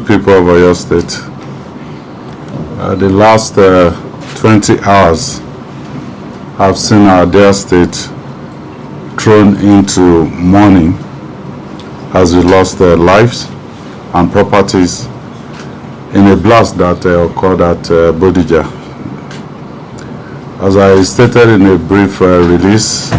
good people of Oyo State. The last 20 hours have seen our dear state thrown into mourning as we lost lives and properties in a blast that occurred at Bodija. As I stated in a brief release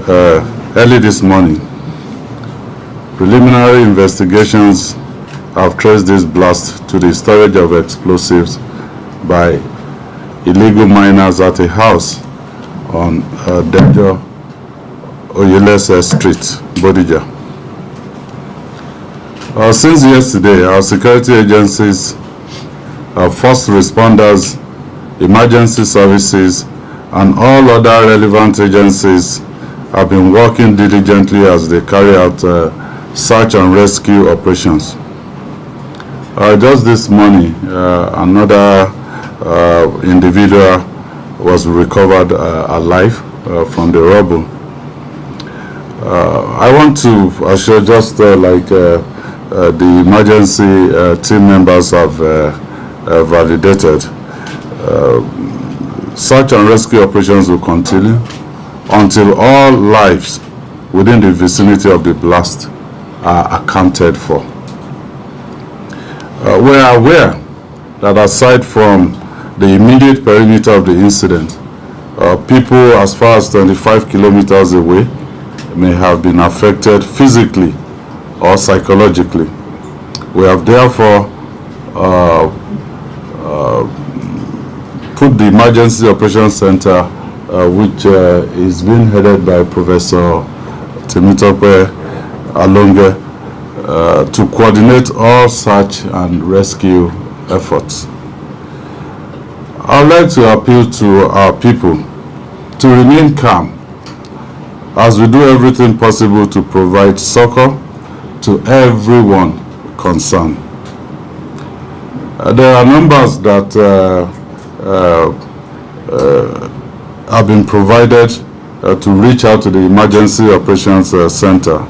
early this morning, preliminary investigations have traced this blast to the storage of explosives by illegal miners at a house on Dejo Oyelese Street, Bodija. Since yesterday, our security agencies, first responders, emergency services, and all other relevant agencies have been working diligently as they carry out search and rescue operations. Just this morning, another individual was recovered alive from the rubble. I want to assure, just like the emergency team members have validated, search and rescue operations will continue until all lives within the vicinity of the blast are accounted for. We are aware that aside from the immediate perimeter of the incident, people as far as 25 kilometers away may have been affected physically or psychologically. We have therefore put the Emergency Operations Center, which is being headed by Professor Temitope Alonge, to coordinate all search and rescue efforts. I would like to appeal to our people to remain calm as we do everything possible to provide succor to everyone concerned. There are numbers that have been provided to reach out to the Emergency Operations Center.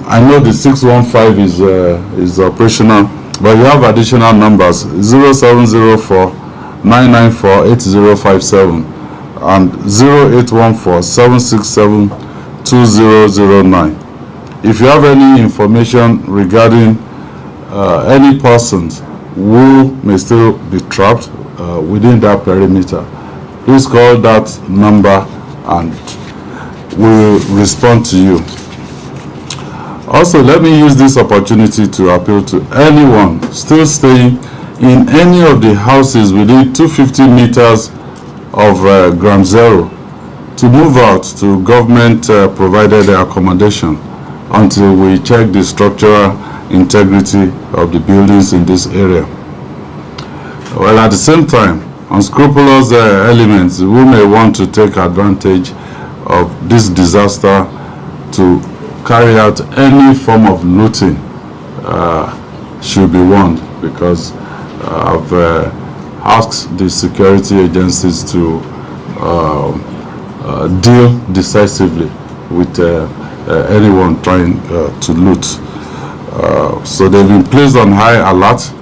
I know the 615 is operational, but you have additional numbers: 0704 994 8057 and 0814 767 2009. If you have any information regarding any persons who may still be trapped within that perimeter, please call that number and we'll respond to you. Also, let me use this opportunity to appeal to anyone still staying in any of the houses within 250 meters of Ground Zero to move out to government provided accommodation until we check the structural integrity of the buildings in this area. Well, at the same time, unscrupulous elements who may want to take advantage of this disaster to carry out any form of looting should be warned, because I've asked the security agencies to deal decisively with anyone trying to loot. So they've been placed on high alert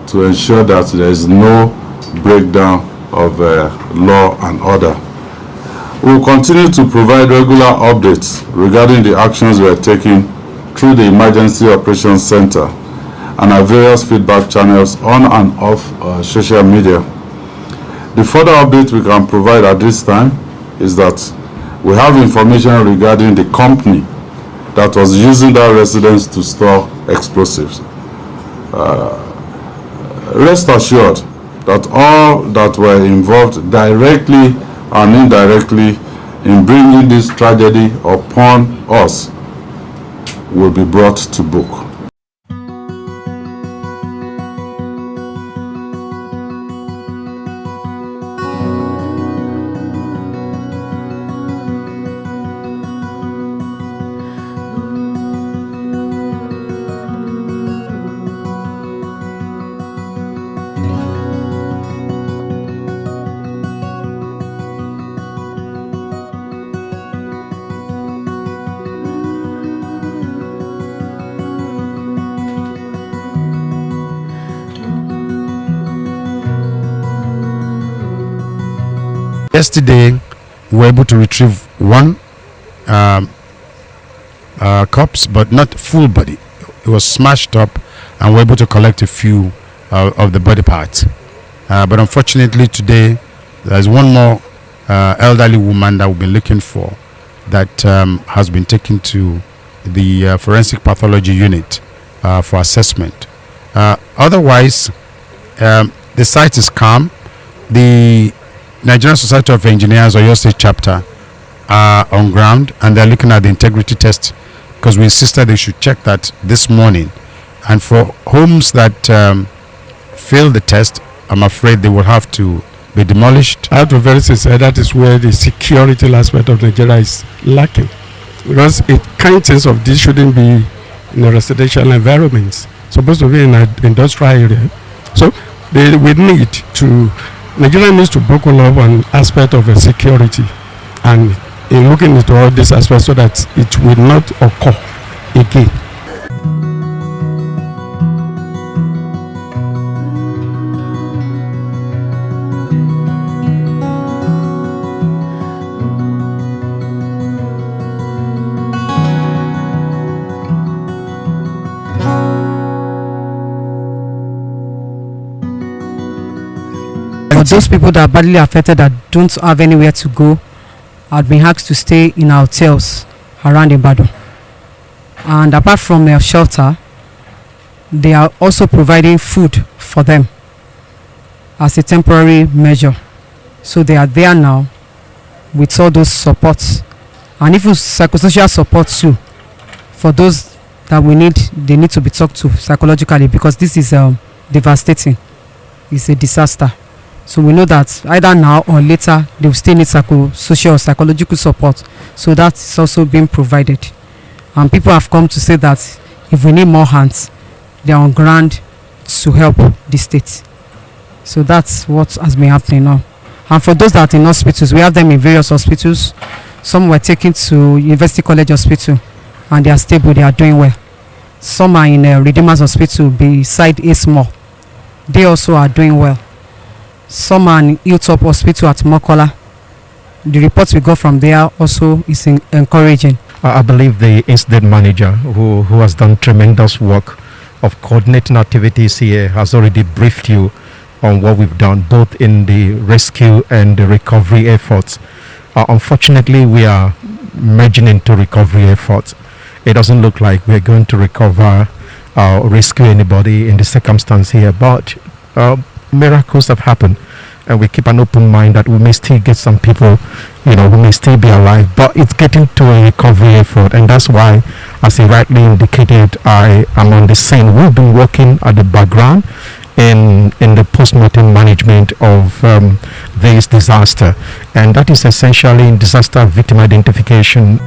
to ensure that there is no breakdown of law and order. We will continue to provide regular updates regarding the actions we are taking through the Emergency Operations Center and our various feedback channels on and off social media. The further update we can provide at this time is that we have information regarding the company that was using that residence to store explosives. Rest assured that all that were involved directly and indirectly in bringing this tragedy upon us will be brought to book. Yesterday, we were able to retrieve one corpse, but not full body. It was smashed up, and we were able to collect a few of the body parts. But unfortunately, today, there's one more elderly woman that we've been looking for that has been taken to the forensic pathology unit for assessment. Otherwise, the site is calm. The Nigerian Society of Engineers Oyo State chapter are on ground, and they're looking at the integrity test, because we insisted they should check that this morning. And for homes that fail the test, I'm afraid they will have to be demolished. I have to be very sincere, that is where the security aspect of Nigeria is lacking, because kind things of this shouldn't be in a residential environment. It's supposed to be in an industrial area. So Nigeria needs to buckle up on aspect of security, and in looking into all these aspects so that it will not occur again. Those people that are badly affected, that don't have anywhere to go, have been asked to stay in hotels around Ibadan. And apart from their shelter, they are also providing food for them as a temporary measure. So they are there now with all those supports, and even psychosocial support too, for those that they need to be talked to psychologically, because this is devastating. It's a disaster. So we know that either now or later they will still need social or psychological support. So that's also being provided. And people have come to say that if we need more hands, they are on ground to help the state. So that's what has been happening now. And for those that are in hospitals, we have them in various hospitals. Some were taken to University College Hospital and they are stable, they are doing well. Some are in Redeemer's Hospital beside Asmore. They also are doing well. Some are in Hilltop Hospital at Mokola. The reports we got from there also is encouraging. I believe the incident manager, who has done tremendous work of coordinating activities here, has already briefed you on what we've done, both in the rescue and the recovery efforts. Unfortunately, we are merging into recovery efforts. It doesn't look like we're going to recover or rescue anybody in the circumstance here, but miracles have happened, and we keep an open mind that we may still get some people, who may still be alive, but it's getting to a recovery effort. And that's why, as he rightly indicated, I am on the scene. We've been working at the background in the post-mortem management of this disaster, and that is essentially in disaster victim identification.